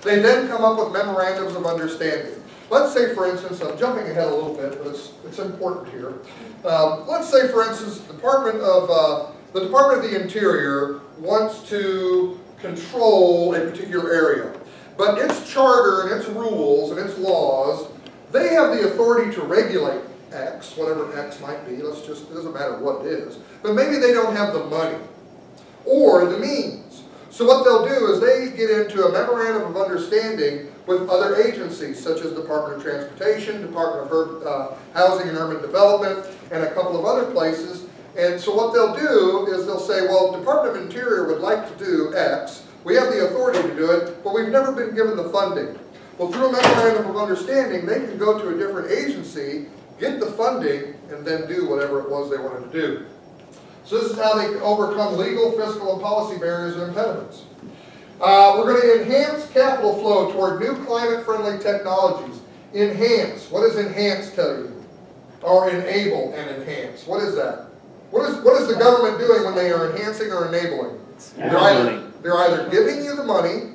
They then come up with memorandums of understanding. Let's say, for instance, I'm jumping ahead a little bit, but it's important here. Let's say, for instance, the Department of the Interior wants to control a particular area, but its charter and its rules and its laws, they have the authority to regulate X, whatever X might be. It doesn't matter what it is, but maybe they don't have the money or the means. So what they'll do is they get into a memorandum of understanding with other agencies such as Department of Transportation, Department of Housing and Urban Development, and a couple of other places. And so what they'll do is they'll say, well, Department of Interior would like to do X. We have the authority to do it, but we've never been given the funding. Well, through a memorandum of understanding, they can go to a different agency, get the funding, and then do whatever it was they wanted to do. So this is how they overcome legal, fiscal, and policy barriers and impediments. We're going to enhance capital flow toward new climate-friendly technologies. Enhance. What does enhance tell you? Or enable and enhance. What is that? What is the government doing when they are enhancing or enabling? They're either giving you the money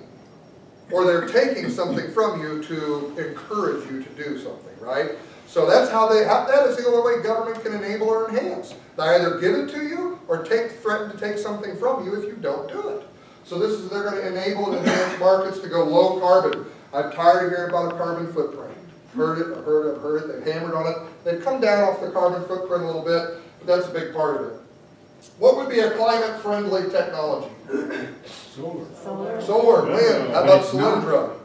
or they're taking something from you to encourage you to do something, right? So that's that is the only way government can enable or enhance. They either give it to you or threaten to take something from you if you don't do it. So they're going to enable and enhance markets to go low carbon. I'm tired of hearing about a carbon footprint. Heard it, they've hammered on it. They've come down off the carbon footprint a little bit, but that's a big part of it. What would be a climate-friendly technology? Solar, wind. How about Solyndra?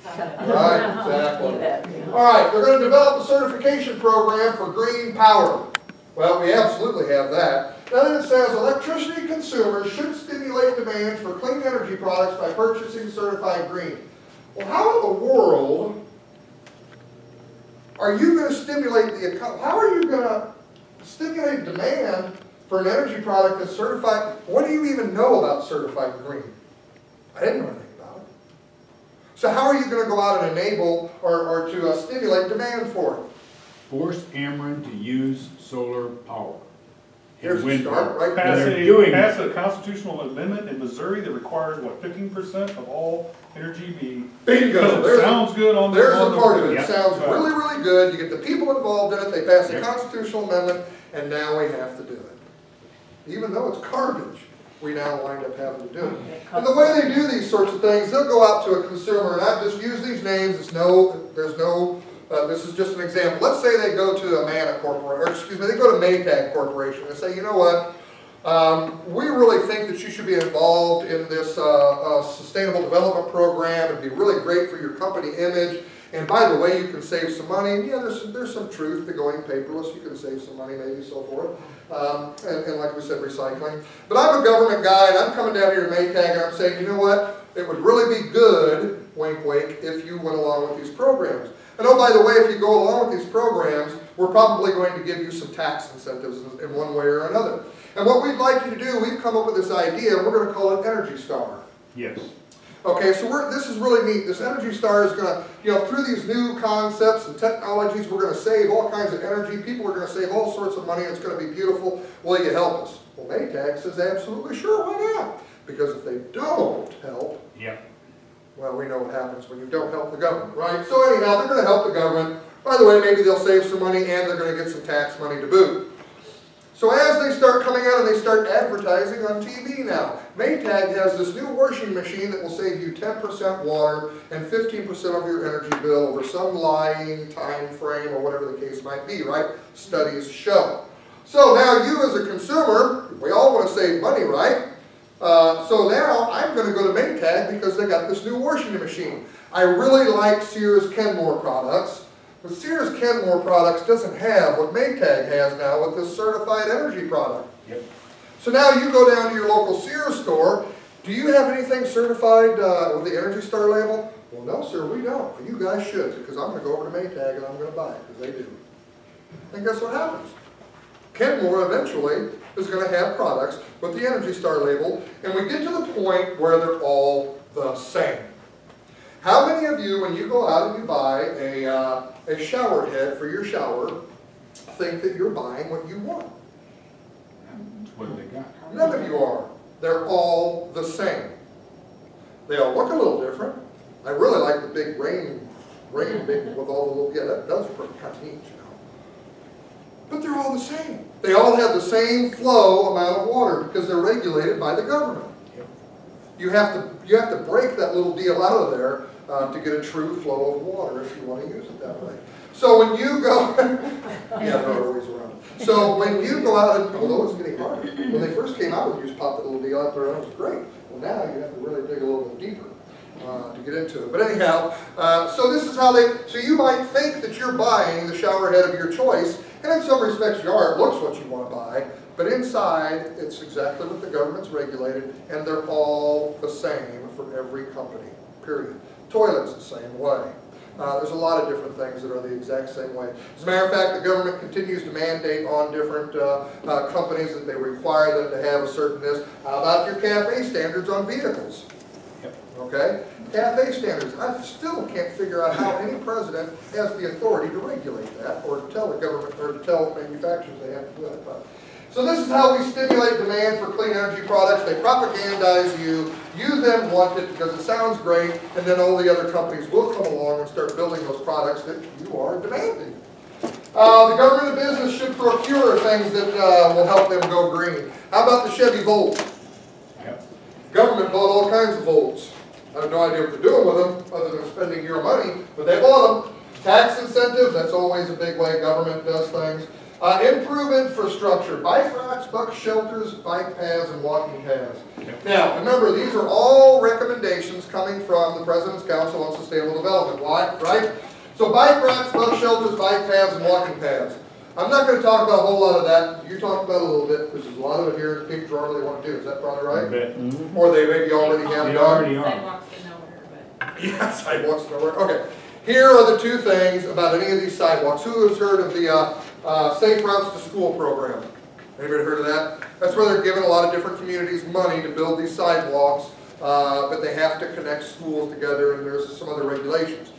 Right, exactly. All right, they're going to develop a certification program for green power. Well, we absolutely have that. Then it says electricity consumers should stimulate demand for clean energy products by purchasing certified green. Well, how in the world are you going to stimulate how are you going to stimulate demand for an energy product that's certified? What do you even know about certified green? I didn't know anything about it. So how are you going to go out and enable or to stimulate demand for it? Force Ameren to use solar power. Here's the start, right? Pass a constitutional amendment in Missouri that requires, what, 15% of all energy be... Bingo! Sounds good on the... There's a part of it. It Yep. sounds really, really good. You get the people involved in it, they pass a constitutional amendment, and now we have to do it. Even though it's garbage, we now wind up having to do it. And the way they do these sorts of things, they'll go out to a consumer, and I've just used these names. This is just an example. Let's say they go to they go to Maytag Corporation and say, you know what, we really think that you should be involved in this sustainable development program. It'd be really great for your company image. And by the way, you can save some money. And yeah, there's some truth to going paperless. You can save some money, maybe, so forth. And like we said, recycling. But I'm a government guy, and I'm coming down here to Maytag, and I'm saying, you know what? It would really be good, wink, wink, if you went along with these programs. And oh, by the way, if you go along with these programs, we're probably going to give you some tax incentives in one way or another. And what we'd like you to do, we've come up with this idea, and we're going to call it Energy Star. Yes. Okay, so this is really neat. This Energy Star is going to, through these new concepts and technologies, we're going to save all kinds of energy. People are going to save all sorts of money. It's going to be beautiful. Will you help us? Well, Maytag says absolutely sure. Why not? Because if they don't help, well, we know what happens when you don't help the government, right? So anyhow, they're going to help the government. By the way, maybe they'll save some money and they're going to get some tax money to boot. So as they start coming out and they start advertising on TV now, Maytag has this new washing machine that will save you 10% water and 15% of your energy bill over some lying time frame or whatever the case might be, right? Studies show. So now you as a consumer, we all want to save money, right? So now I'm going to go to Maytag because they got this new washing machine. I really like Sears Kenmore products, but Sears Kenmore products doesn't have what Maytag has now with this certified energy product. Yep. So now you go down to your local Sears store. Do you have anything certified with the Energy Star label? Well, no, sir, we don't. But you guys should, because I'm going to go over to Maytag and I'm going to buy it, because they do. And guess what happens? Kenmore eventually is going to have products with the Energy Star label, and we get to the point where they're all the same. How many of you, when you go out and you buy a shower head for your shower, think that you're buying what you want? What they got? None of you are. They're all the same. They all look a little different. I really big rain big with all the little, yeah, that does pretty kind of neat, you know. But they're all the same. They all have the same flow amount of water because they're regulated by the government. You have to break that little deal out of there to get a true flow of water if you want to use it that way. So when you go, yeah, there are ways around it. So when you go out, and although it's getting harder, when they first came out, you just popped the little deal out there and it was great. Well, now you have to really dig a little bit deeper to get into it. But anyhow, so this is how so you might think that you're buying the shower head of your choice, and in some respects you are, it looks what you want to buy, but inside it's exactly what the government's regulated, and they're all the same for every company, period. Toilets the same way. There's a lot of different things that are the exact same way. As a matter of fact, the government continues to mandate on different companies that they require them to have a certain this. How about your CAFE standards on vehicles? Yep. Okay? CAFE standards. I still can't figure out how any president has the authority to regulate that or to tell the government or to tell manufacturers they have to do it. So this is how we stimulate demand for clean energy products. They propagandize you. You then want it because it sounds great, and then all the other companies will come along and start building those products that you are demanding. The government and business should procure things that will help them go green. How about the Chevy Volt? Yep. Government bought all kinds of Volts. I have no idea what they're doing with them other than spending your money, but they bought them. Tax incentives, that's always a big way government does things. Improve infrastructure, bike racks, bus shelters, bike paths, and walking paths. Yep. Now, remember, these are all recommendations coming from the President's Council on Sustainable Development. Why? Right? So bike racks, bus shelters, bike paths, and walking paths. I'm not going to talk about a whole lot of that. You talked about it a little bit, because there's a lot of it here that people really want to do. Is that probably right? A bit. Mm-hmm. Or they maybe already have They done. already are. Sidewalks to nowhere, but. Yeah, sidewalks to nowhere. Okay. Here are the two things about any of these sidewalks. Who has heard of the Safe Routes to School program? Anybody heard of that? That's where they're giving a lot of different communities money to build these sidewalks, but they have to connect schools together, and there's some other regulations.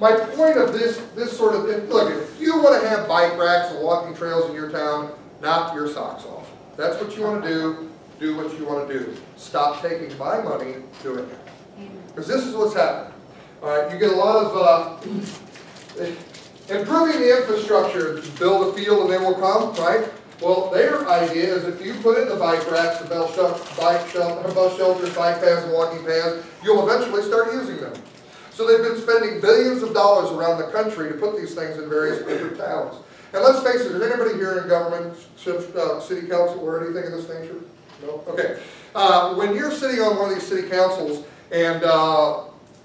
My point of this sort of thing, look, if you want to have bike racks and walking trails in your town, knock your socks off. That's what you want to do what you want to do. Stop taking my money doing it. Because this is what's happening. All right, you get a lot of improving the infrastructure, build a field and they will come, right? Well, their idea is if you put in the bike racks, the bus shelters, bike paths, and walking paths, you'll eventually start using them. So they've been spending billions of dollars around the country to put these things in various different towns. And let's face it, is anybody here in government, city council, or anything of this nature? No? Okay. When you're sitting on one of these city councils and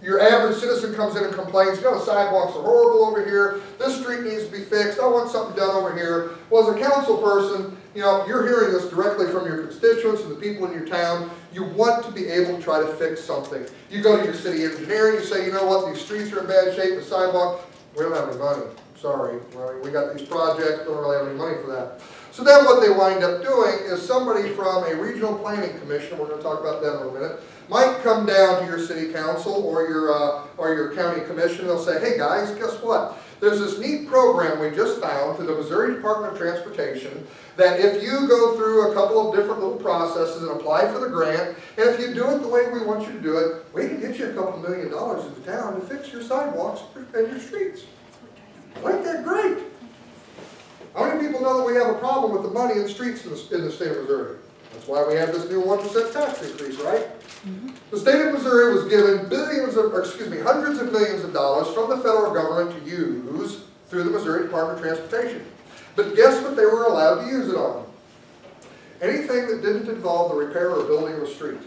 your average citizen comes in and complains, you know, the sidewalks are horrible over here, this street needs to be fixed, I want something done over here. Well, as a council person, you know, you're hearing this directly from your constituents and the people in your town. You want to be able to try to fix something. You go to your city engineer and you say, you know what, these streets are in bad shape, the sidewalk, we don't have any money. Sorry, we got these projects, don't really have any money for that. So then what they wind up doing is somebody from a regional planning commission, we're going to talk about that in a minute, might come down to your city council or your county commission. They'll say, hey guys, guess what? There's this neat program we just found through the Missouri Department of Transportation that if you go through a couple of different little processes and apply for the grant, and if you do it the way we want you to do it, we can get you a couple $1 million into town to fix your sidewalks and your streets. Ain't that great? How many people know that we have a problem with the money in the streets in the state of Missouri? That's why we have this new 1% tax increase, right? Mm-hmm. The state of Missouri was given hundreds of millions of dollars from the federal government to use through the Missouri Department of Transportation. But guess what they were allowed to use it on? Anything that didn't involve the repair or building of a street.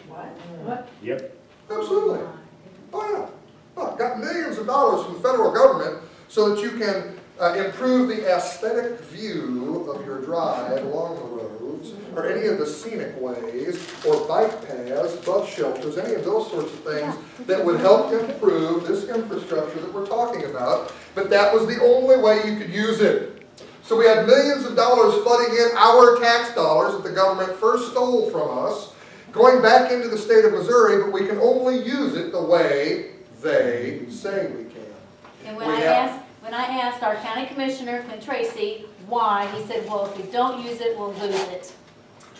What? Yep. Absolutely. Oh yeah. Oh, got millions of dollars from the federal government so that you can improve the aesthetic view of your drive along the roads, or any of the scenic ways, or bike paths, bus shelters, any of those sorts of things that would help improve this infrastructure that we're talking about. But that was the only way you could use it. So we had millions of dollars flooding in our tax dollars that the government first stole from us, going back into the state of Missouri, but we can only use it the way they say we can. And when I asked our county commissioner, Clint Tracy, why, he said, well, if we don't use it, we'll lose it.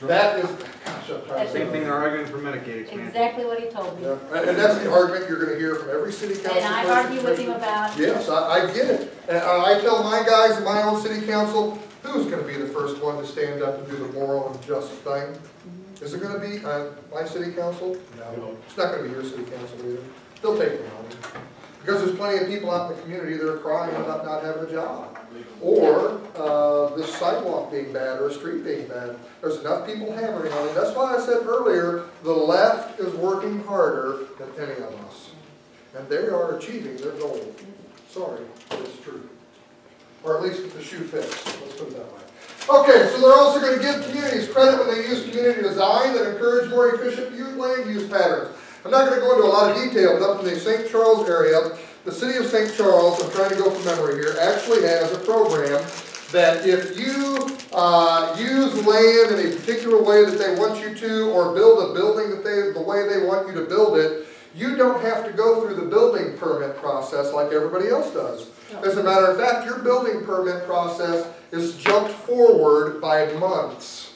That is, gosh, I'm trying to Same say. thing they're arguing for Medicaid expansion. Exactly what he told me. Yeah, and that's the argument you're gonna hear from every city council person. And I argue with him about, Yes, I get it. And I tell my guys in my own city council, who's gonna be the first one to stand up and do the moral and just thing? Is it gonna be my city council? No. It's not gonna be your city council either. They'll take the money. Because there's plenty of people out in the community that are crying about not having a job. Or this sidewalk being bad or a street being bad. There's enough people hammering on it. That's why I said earlier, the left is working harder than any of us. And they are achieving their goal. Sorry, but it's true. Or at least if the shoe fits, let's put it that way. Okay, so they're also going to give communities credit when they use community design that encourage more efficient land use patterns. I'm not going to go into a lot of detail, but up in the St. Charles area, the city of St. Charles, I'm trying to go from memory here, actually has a program that if you use land in a particular way that they want you to, or build a building that the way they want you to build it, you don't have to go through the building permit process like everybody else does. As a matter of fact, your building permit process is jumped forward by months.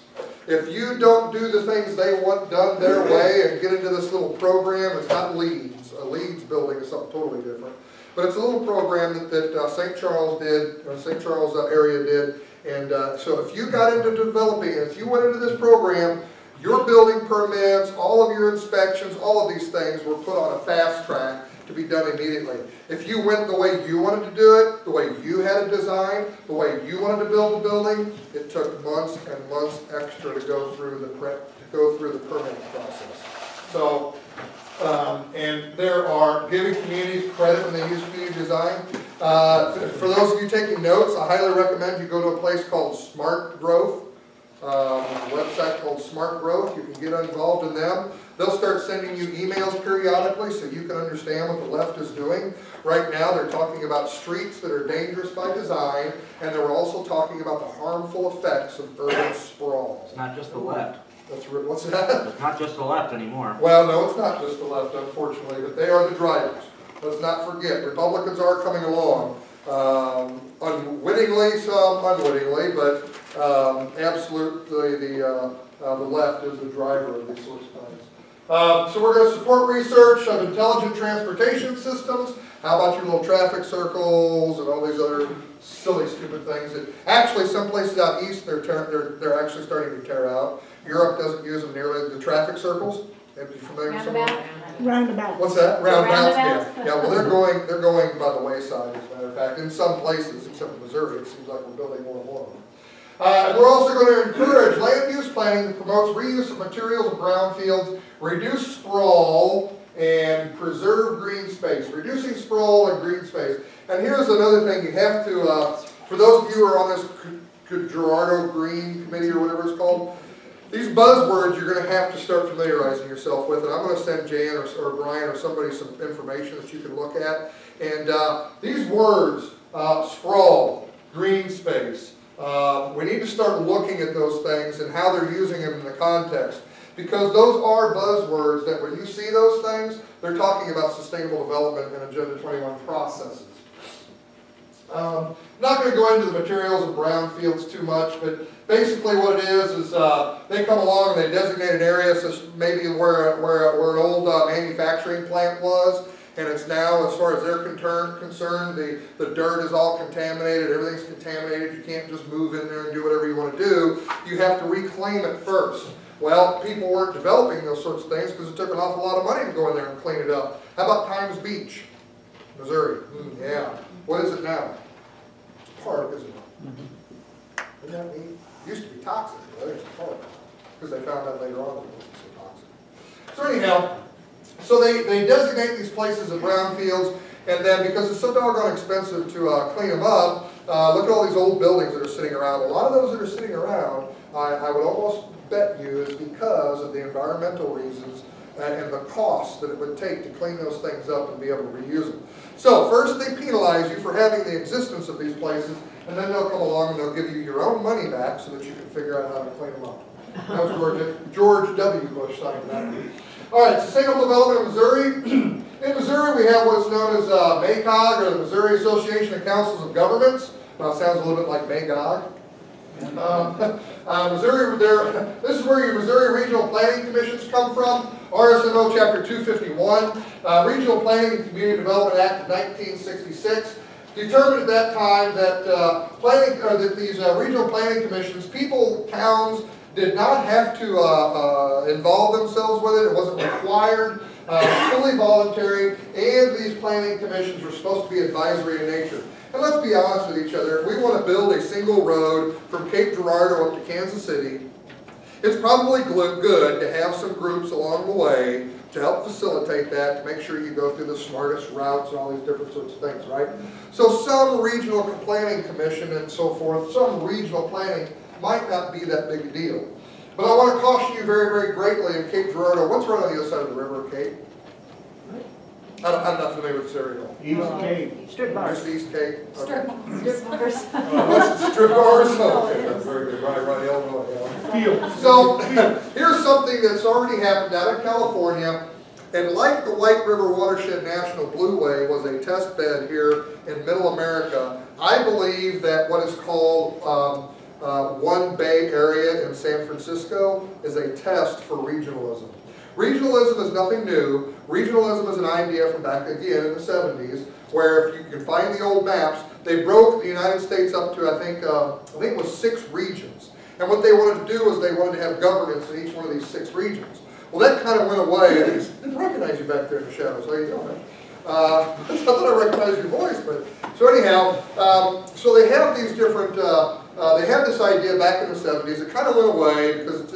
If you don't do the things they want done their way and get into this little program, it's not LEEDs. A LEEDs building is something totally different. But it's a little program that St. Charles did, or St. Charles area did. And so if you got into developing, if you went into this program, your building permits, all of your inspections, all of these things were put on a fast track to be done immediately. If you went the way you wanted to do it, the way you had it designed, the way you wanted to build the building, it took months and months extra to go through the permitting process. So, and there are giving communities credit when they use community design. For those of you taking notes, I highly recommend you go to a place called Smart Growth. A website called Smart Growth. You can get involved in them. They'll start sending you emails periodically so you can understand what the left is doing. Right now they're talking about streets that are dangerous by design, and they're also talking about the harmful effects of urban sprawl. It's not just the left. What's that? It's not just the left anymore. Well, no, it's not just the left, unfortunately, but they are the drivers. Let's not forget, Republicans are coming along. Unwittingly, some unwittingly, but absolutely the left is the driver of these sorts of things. So we're going to support research of intelligent transportation systems. How about your little traffic circles and all these other silly, stupid things that actually some places out east they're actually starting to tear out. Europe doesn't use them nearly. The traffic circles. Are you familiar with some of them? Roundabout. What's that? Roundabouts, Roundabouts? yeah. Yeah, well they're going by the wayside, as a matter of fact. In some places, except in Missouri, it seems like we're building more and more of them. We're also going to encourage land use planning that promotes reuse of materials in brownfields, reduce sprawl, and preserve green space. Reducing sprawl and green space. And here's another thing you have to, for those of you who are on this Gerardo Green Committee or whatever it's called, these buzzwords you're going to have to start familiarizing yourself with, and I'm going to send Jan or Brian or somebody some information that you can look at. And these words, sprawl, green space, we need to start looking at those things and how they're using them in the context. Because those are buzzwords that when you see those things, they're talking about sustainable development and Agenda 21 processes. I'm not going to go into the materials of brownfields too much, but basically what it is they come along and they designate an area, so maybe where an old manufacturing plant was, and it's now, as far as they're concerned, the dirt is all contaminated, everything's contaminated, you can't just move in there and do whatever you want to do, you have to reclaim it first. Well, people weren't developing those sorts of things because it took an awful lot of money to go in there and clean it up. How about Times Beach, Missouri? Yeah. What is it now? It's a park, isn't it? Isn't that neat? It used to be toxic, but I think it's a park. Because they found out later on that it wasn't so toxic. So anyhow, so they designate these places as brownfields, and then because it's so doggone expensive to clean them up, look at all these old buildings that are sitting around. A lot of those that are sitting around, I would almost bet you is because of the environmental reasons and the cost that it would take to clean those things up and be able to reuse them. So first they penalize you for having the existence of these places, and then they'll come along and they'll give you your own money back so that you can figure out how to clean them up. That was George W. Bush signed that. All right, sustainable development in Missouri. In Missouri we have what's known as MACOG, or the Missouri Association of Councils of Governments. Now it sounds a little bit like Magog. Missouri, this is where your Missouri Regional Planning Commissions come from. RSMO Chapter 251, Regional Planning and Community Development Act of 1966, determined at that time that that these regional planning commissions, people, towns, did not have to involve themselves with it. It wasn't required. Fully voluntary, and these planning commissions were supposed to be advisory in nature. And let's be honest with each other, if we want to build a single road from Cape Girardeau up to Kansas City, it's probably good to have some groups along the way to help facilitate that, to make sure you go through the smartest routes and all these different sorts of things, right? So some regional planning commission and so forth, some regional planning might not be that big a deal. But I want to caution you very, very greatly in Cape Girardeau. What's right on the other side of the river, Cape? I'm not familiar with this area at all. East Cape. Strip bars. Just East Cape? Okay. Strip bars. What's the strip bars? Okay, that's very good. Right, Illinois. Yeah. Field. So, here's something that's already happened out in California. And like the White River Watershed National Blueway was a test bed here in Middle America, I believe that what is called One Bay Area in San Francisco is a test for regionalism. Regionalism is nothing new. Regionalism is an idea from back again in the 70s, where if you can find the old maps, they broke the United States up to, I think it was 6 regions. And what they wanted to do was they wanted to have governance in each one of these 6 regions. Well, that kind of went away. I didn't recognize you back there in the shadows. How you doing, man? I thought I recognized your voice, but so anyhow, so they have these different. They had this idea back in the 70s. It kind of went away because it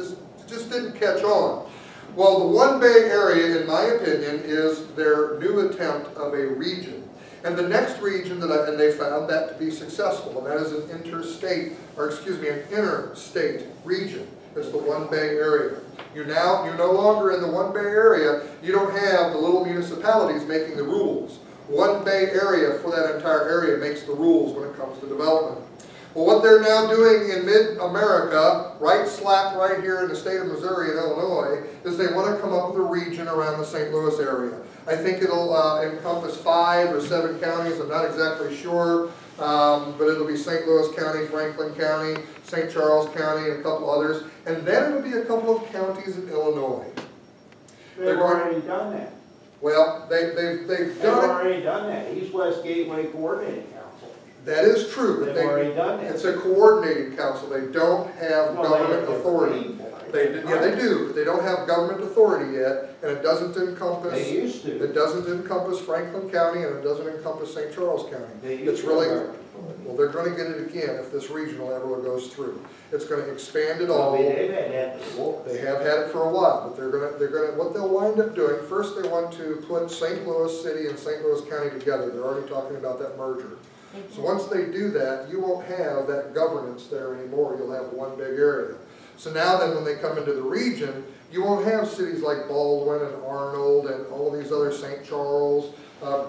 just didn't catch on. Well, the One Bay Area, in my opinion, is their new attempt of a region. And the next region and they found that to be successful, and that is an interstate region. It's the One Bay Area. You're no longer in the One Bay Area. You don't have the little municipalities making the rules. One Bay Area for that entire area makes the rules when it comes to development. Well, what they're now doing in mid-America, slap right here in the state of Missouri and Illinois, is they want to come up with a region around the St. Louis area. I think it'll encompass 5 or 7 counties. I'm not exactly sure, but it'll be St. Louis County, Franklin County, St. Charles County, and a couple others. And then it'll be a couple of counties in Illinois. They've already done that. Well, they've They've done it. already done that. East-West Gateway Coordinating Council. That is true, but They've already done that. it's a coordinating council. They don't have government authority. They do, but they don't have government authority yet, and it doesn't encompass. They used to. It doesn't encompass Franklin County, and it doesn't encompass St. Charles County. They used It's to really have well. They're going to get it again if this regional ever goes through. It's going to expand it all. They've had that before. They have had it for a while, but they're gonna. What they'll wind up doing first, they want to put St. Louis City and St. Louis County together. They're already talking about that merger. So once they do that, you won't have that governance there anymore. You'll have one big area. So now then when they come into the region, you won't have cities like Baldwin and Arnold and all of these other St. Charles,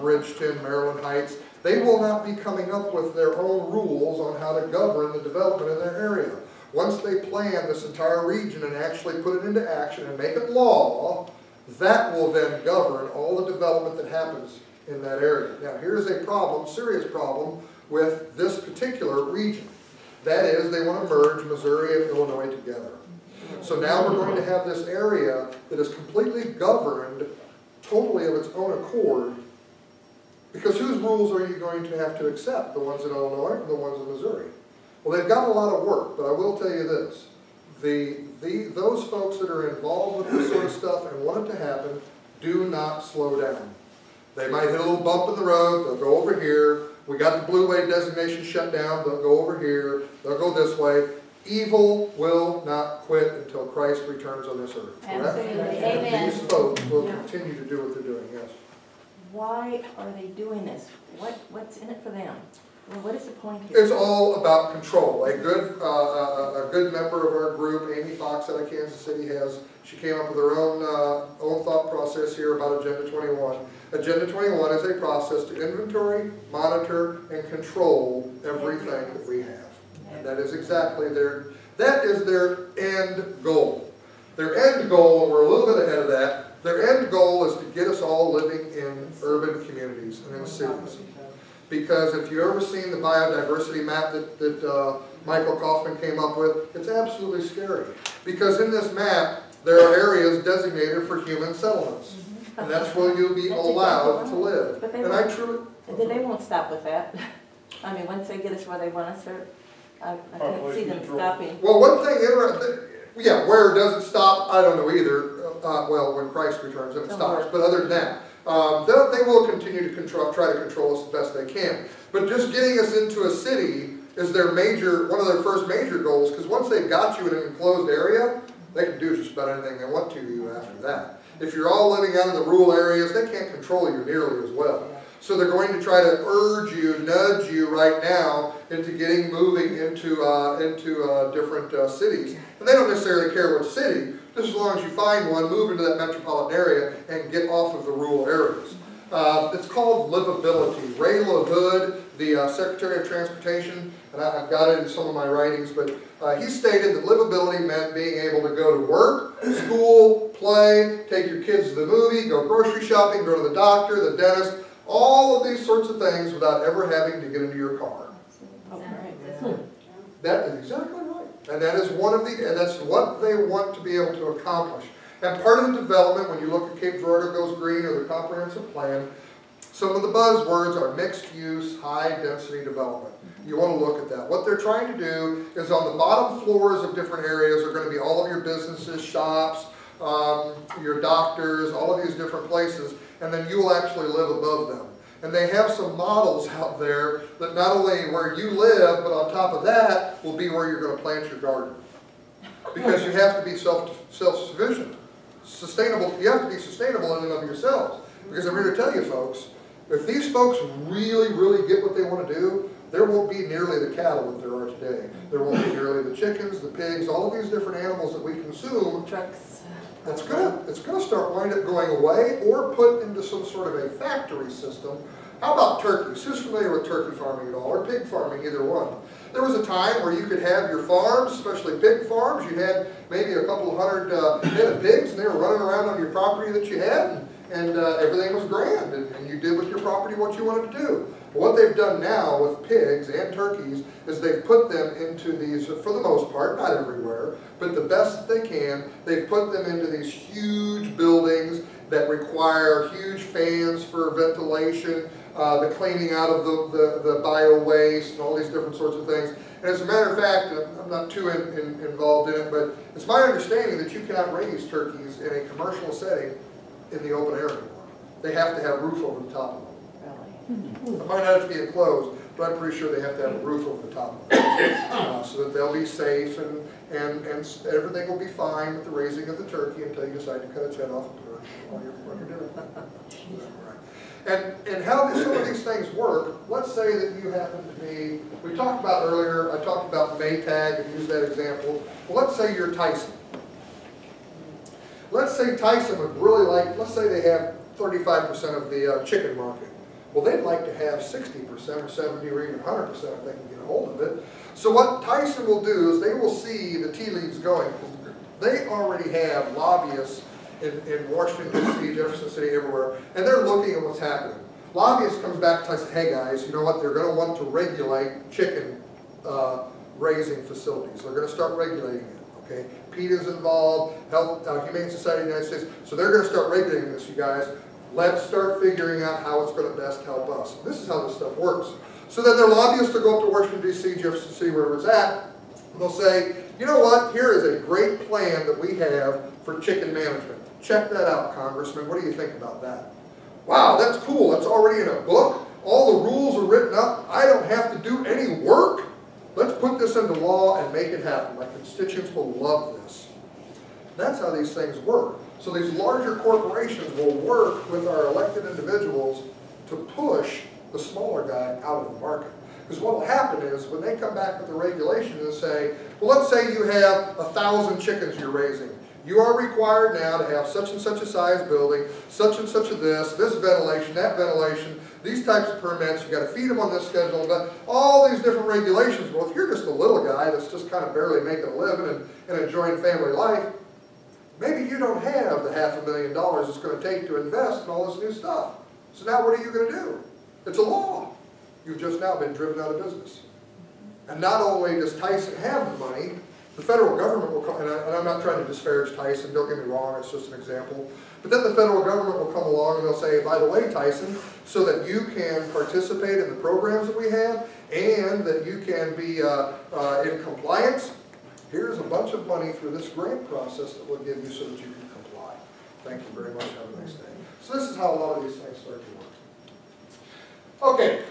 Bridgeton, Maryland Heights. They will not be coming up with their own rules on how to govern the development in their area. Once they plan this entire region and actually put it into action and make it law, that will then govern all the development that happens in that area. Now here's a problem, serious problem, with this particular region. That is, they want to merge Missouri and Illinois together. So now we're going to have this area that is completely governed totally of its own accord, because whose rules are you going to have to accept? The ones in Illinois or the ones in Missouri? Well, they've got a lot of work, but I will tell you this. Those folks that are involved with this sort of stuff and want it to happen do not slow down. They might hit a little bump in the road, they'll go over here. We got the Blueway designation shut down, they'll go over here, they'll go this way. Evil will not quit until Christ returns on this earth. Correct? Absolutely. And Amen. these folks will continue to do what they're doing, yes. Why are they doing this? What's in it for them? Well, what is the point here? It's all about control. A good member of our group, Amy Fox out of Kansas City, she came up with her own thought process here about Agenda 21. Agenda 21 is a process to inventory, monitor, and control everything that we have. And that is exactly that is their end goal. Their end goal, and we're a little bit ahead of that, their end goal is to get us all living in urban communities and in cities. Because if you've ever seen the biodiversity map that Michael Kaufman came up with, it's absolutely scary. Because in this map, there are areas designated for human settlements. And that's where you'll be That's allowed exactly to live. But they And I won't. truly... And then they won't stop with that. I mean, once they get us where they want us, I can't see them stopping. Well, one thing, yeah, where does it stop? I don't know either. Well, when Christ returns, then it stops. But other than that, they will continue to try to control us the best they can. But just getting us into a city is one of their first major goals, because once they've got you in an enclosed area, they can do just about anything they want to you after that. If you're all living out in the rural areas, they can't control you nearly as well. So they're going to try to urge you, nudge you right now into moving into different cities. And they don't necessarily care which city, just as long as you find one, move into that metropolitan area and get off of the rural areas. It's called livability. Ray LaHood, the Secretary of Transportation, and I've got it in some of my writings, but he stated that livability meant being able to go to work, school, play, take your kids to the movie, go grocery shopping, go to the doctor, the dentist, all of these sorts of things without ever having to get into your car. That is exactly right. And that is and that's what they want to be able to accomplish. And part of the development, when you look at Cape Girardeau Goes Green or the comprehensive plan, some of the buzzwords are mixed use, high density development. You want to look at that. What they're trying to do is on the bottom floors of different areas are going to be all of your businesses, shops, your doctors, all of these different places, and then you will actually live above them. And they have some models out there that not only where you live, but on top of that will be where you're going to plant your garden. Because you have to be self-sufficient. Sustainable, you have to be sustainable in and of yourselves. Because I'm here to tell you folks, if these folks really, really get what they want to do, there won't be nearly the cattle that there are today. There won't be nearly the chickens, the pigs, all of these different animals that we consume. Trucks. It's gonna start wind up going away or put into some sort of a factory system. How about turkeys? Who's familiar with turkey farming at all, or pig farming, either one? There was a time where you could have your farms, especially pig farms. You had maybe a couple of hundred head of pigs, and they were running around on your property that you had, and everything was grand, and you did with your property what you wanted to do. But what they've done now with pigs and turkeys is they've put them into these, for the most part, not everywhere, but the best that they can, they've put them into these huge buildings that require huge fans for ventilation, the cleaning out of the bio-waste, and all these different sorts of things. And as a matter of fact, I'm not too involved in it, but it's my understanding that you cannot raise turkeys in a commercial setting in the open air anymore. They have to have a roof over the top of them. It might not have to be enclosed, but I'm pretty sure they have to have a roof over the top of them, so that they'll be safe and everything will be fine with the raising of the turkey until you decide to cut its head off and put it on your dinner. And how some of these things work, let's say that you happen to be, we talked about earlier, I talked about Maytag and used that example. Well, let's say you're Tyson. Let's say Tyson would really like, let's say they have 35% of the chicken market. Well, they'd like to have 60% or 70 or even 100% if they can get a hold of it. So what Tyson will do is they will see the tea leaves going. They already have lobbyists in Washington, D.C., Jefferson City, everywhere, and they're looking at what's happening. Lobbyists comes back to Tyson, hey guys, you know what, they're going to want to regulate chicken raising facilities. They're going to start regulating it, okay? PETA's involved, Humane Society of the United States, so they're going to start regulating this, you guys. Let's start figuring out how it's going to best help us. This is how this stuff works. So then their lobbyists will go up to Washington, D.C., Jefferson City, wherever it's at, and they'll say, you know what, here is a great plan that we have for chicken management. Check that out, Congressman. What do you think about that? Wow, that's cool. That's already in a book. All the rules are written up. I don't have to do any work. Let's put this into law and make it happen. My constituents will love this. That's how these things work. So these larger corporations will work with our elected individuals to push the smaller guy out of the market. Because what will happen is when they come back with the regulations and say, well, let's say you have 1,000 chickens you're raising. You are required now to have such and such a size building, such and such a this ventilation, that ventilation, these types of permits, you got to feed them on this schedule, but all these different regulations. Well, if you're just a little guy that's just kind of barely making a living and enjoying family life, maybe you don't have the $500,000 it's going to take to invest in all this new stuff. So now what are you going to do? It's a law. you've just now been driven out of business. And not only does Tyson have the money, the federal government will come, and I'm not trying to disparage Tyson, don't get me wrong, it's just an example. But then the federal government will come along and they'll say, by the way, Tyson, so that you can participate in the programs that we have and that you can be in compliance, here's a bunch of money through this grant process that we'll give you so that you can comply. Thank you very much. Have a nice day. So this is how a lot of these things start to work. Okay.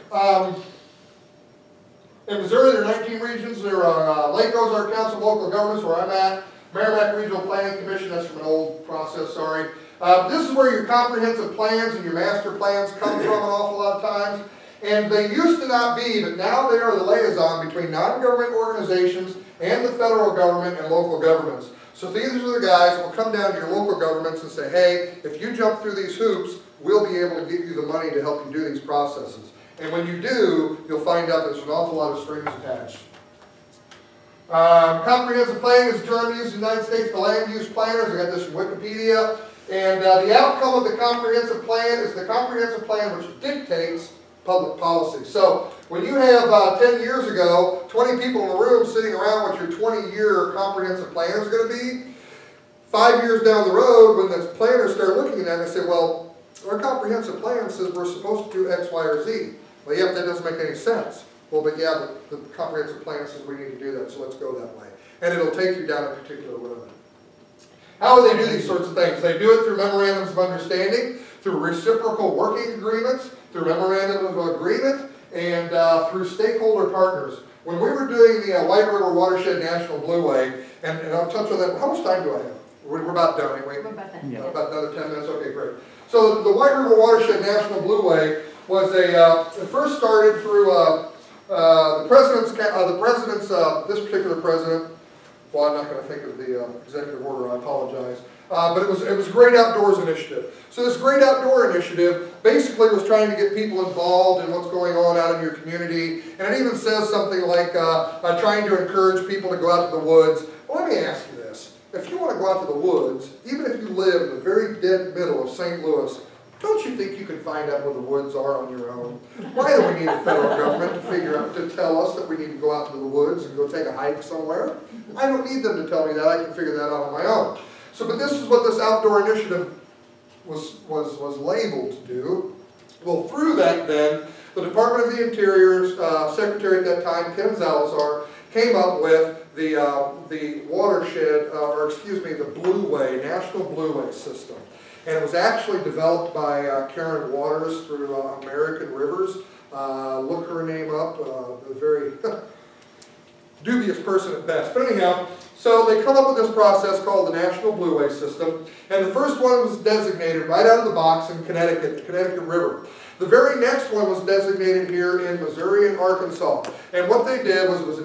In Missouri, there are 19 regions. There are Lake Ozark Council of Local Governments, where I'm at. Merrimack Regional Planning Commission, that's from an old process, sorry. This is where your comprehensive plans and your master plans come from an awful lot of times. And they used to not be, but now they are the liaison between non-government organizations and the federal government and local governments. So these are the guys that will come down to your local governments and say, hey, if you jump through these hoops, we'll be able to give you the money to help you do these processes. And when you do, you'll find out there's an awful lot of strings attached. Comprehensive planning is a term used in the United States by land use planners. I got this from Wikipedia. And the outcome of the comprehensive plan is the comprehensive plan which dictates public policy. So when you have 10 years ago, 20 people in the room sitting around what your 20-year comprehensive plan is going to be, 5 years down the road, when the planners start looking at that, they say, well, our comprehensive plan says we're supposed to do X, Y, or Z. Well, yeah, but that doesn't make any sense. Well, but yeah, the comprehensive plan says we need to do that, so let's go that way. And it'll take you down a particular road. How do they do these sorts of things? They do it through memorandums of understanding, through reciprocal working agreements, through memorandum of agreement, and through stakeholder partners. When we were doing the White River Watershed National Blueway, and I'll touch on that. How much time do I have? We're about done anyway. We're about done. Yeah. About another 10 minutes? Okay, great. So the White River Watershed National Blueway was it first started through the president's, this particular president, well, I'm not going to think of the executive order, I apologize. But it was a Great Outdoors Initiative. So this Great Outdoor Initiative basically was trying to get people involved in what's going on out in your community. And it even says something like trying to encourage people to go out to the woods. Well, let me ask you this. If you want to go out to the woods, even if you live in the very dead middle of St. Louis, don't you think you can find out where the woods are on your own? Why do we need the federal government to tell us that we need to go out to the woods and go take a hike somewhere? I don't need them to tell me that. I can figure that out on my own. So, but this is what this outdoor initiative was labeled to do. Well, through that then, the Department of the Interior's secretary at that time, Ken Zalazar, came up with the watershed, the Blueway, National Blueway system. And it was actually developed by Karen Waters through American Rivers. Look her name up, a very dubious person at best. But anyhow, so they come up with this process called the National Blueway System. And the first one was designated right out of the box in Connecticut, the Connecticut River. The very next one was designated here in Missouri and Arkansas. And what they did was it was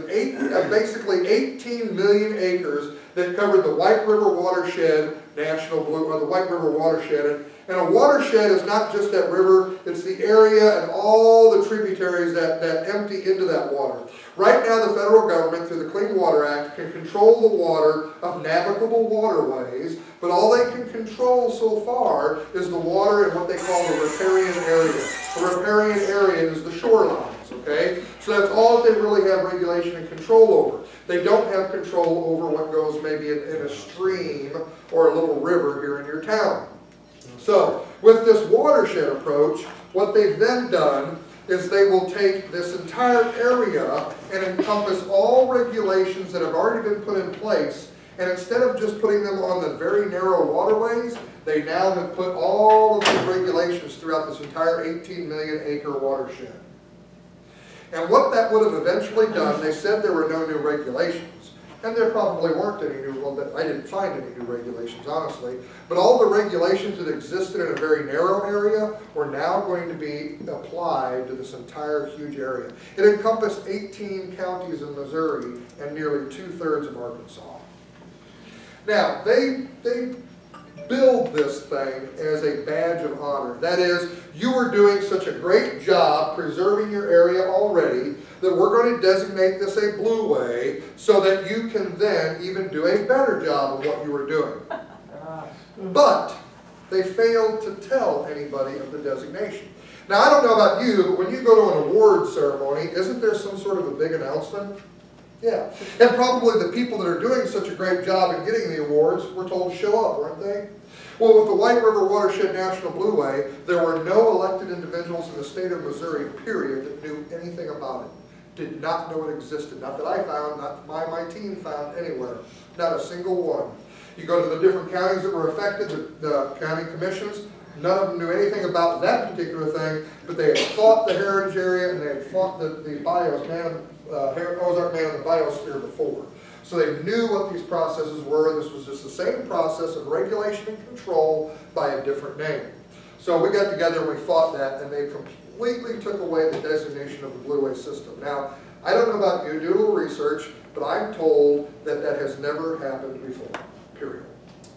basically 18 million acres that covered the White River Watershed National Blue, or the White River Watershed. And a watershed is not just that river, it's the area and all the tributaries that empty into that water. Right now the federal government, through the Clean Water Act, can control the water of navigable waterways, but all they can control so far is the water in what they call the riparian area. The riparian area is the shorelines, okay? So that's all that they really have regulation and control over. They don't have control over what goes maybe in a stream or a little river here in your town. So, with this watershed approach, what they've then done is they will take this entire area and encompass all regulations that have already been put in place, and instead of just putting them on the very narrow waterways, they now have put all of these regulations throughout this entire 18 million acre watershed. And what that would have eventually done, they said there were no new regulations. And there probably weren't any new, well, I didn't find any new regulations, honestly. But all the regulations that existed in a very narrow area were now going to be applied to this entire huge area. It encompassed 18 counties in Missouri and nearly 2/3 of Arkansas. Now, they build this thing as a badge of honor. That is, you were doing such a great job preserving your area already that we're going to designate this a Blueway so that you can then even do a better job of what you were doing. But They failed to tell anybody of the designation. Now, I don't know about you, but when you go to an award ceremony, isn't there some sort of a big announcement? Yeah. And probably the people that are doing such a great job in getting the awards were told to show up, weren't they? Well, with the White River Watershed National Blueway, there were no elected individuals in the state of Missouri, period, that knew anything about it. Did not know it existed. Not that I found, not my team found anywhere. Not a single one. You go to the different counties that were affected, the county commissions, none of them knew anything about that particular thing, but they had fought the heritage area and they had fought the Ozark Man of the Biosphere before. So they knew what these processes were. This was just the same process of regulation and control by a different name. So we got together and we fought that, and they completely took away the designation of the Blueway system. Now, I don't know about you, do a little research, but I'm told that that has never happened before, period.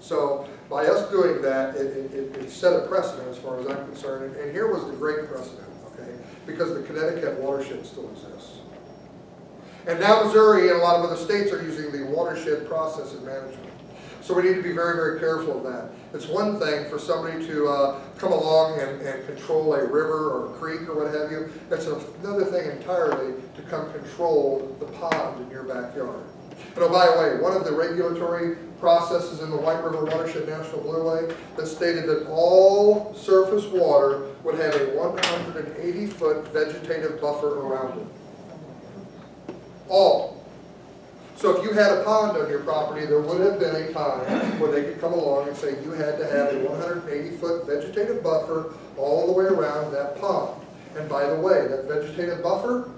So by us doing that, it set a precedent as far as I'm concerned, and here was the great precedent, okay, because the Connecticut watershed still exists. And now Missouri and a lot of other states are using the watershed process and management. So we need to be very, very careful of that. It's one thing for somebody to come along and control a river or a creek or what have you. It's another thing entirely to come control the pond in your backyard. And oh, by the way, one of the regulatory processes in the White River Watershed National Blueway that stated that all surface water would have a 180-foot vegetative buffer around it. All. So if you had a pond on your property, there would have been a time where they could come along and say you had to have a 180-foot vegetative buffer all the way around that pond. And by the way, that vegetative buffer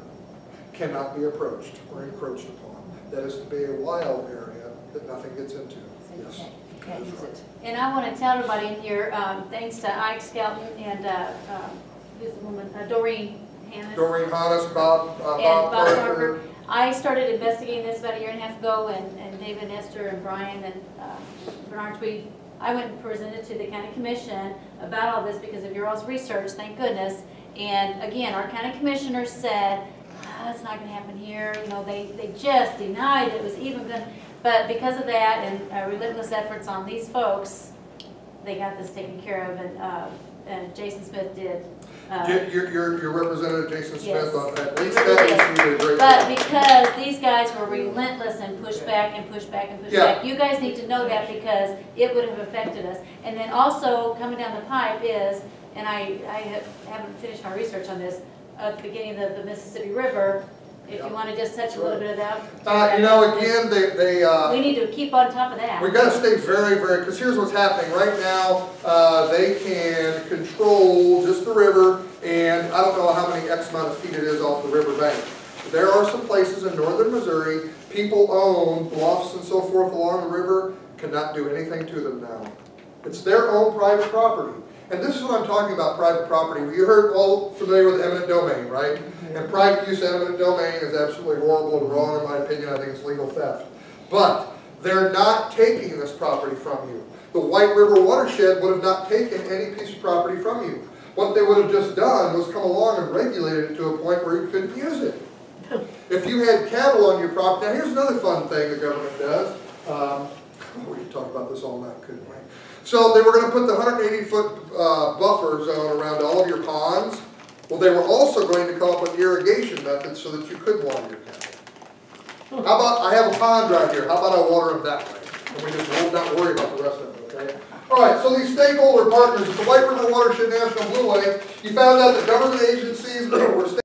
cannot be approached or encroached upon. That is to be a wild area that nothing gets into. Yes. Can't use it. And I want to tell everybody in here, thanks to Ike Skelton and who's the woman, Doreen Hannes. Doreen Hannes, Bob Parker. I started investigating this about a year and a half ago, and David, Esther, and Brian, and Bernard Tweed. I went and presented to the county commission about all this because of your all's research, thank goodness. And again, our county commissioner said, it's not going to happen here. You know, they just denied it was even going to. But because of that and relentless efforts on these folks, they got this taken care of, and Jason Smith did. Your representative Jason Smith Yes. on at least that issue did a great But job. because these guys were relentless and pushed back and pushed back and pushed back, you guys need to know that because it would have affected us. And then also coming down the pipe is, and I haven't finished my research on this, at the beginning of the Mississippi River. If you want to just touch a little bit of that. You know, again, we need to keep on top of that. we got to stay very, very, because here's what's happening right now. They can control just the river, and I don't know how many X amount of feet it is off the river bank. There are some places in northern Missouri, people own bluffs and so forth along the river, cannot do anything to them now. It's their own private property. And this is what I'm talking about, private property. You heard all familiar with eminent domain, right? And private use of eminent domain is absolutely horrible and wrong in my opinion. I think it's legal theft. But they're not taking this property from you. The White River Watershed would have not taken any piece of property from you. What they would have just done was come along and regulated it to a point where you couldn't use it. If you had cattle on your property, now here's another fun thing the government does. We could talk about this all night, couldn't we? So they were going to put the 180-foot buffer zone around all of your ponds. Well, they were also going to come up with irrigation methods so that you could water your cattle. How about, I have a pond right here, how about I water them that way? And we just will not worry about the rest of it, okay? All right, so these stakeholder partners, the White River Watershed National Blueway, you found out that government agencies were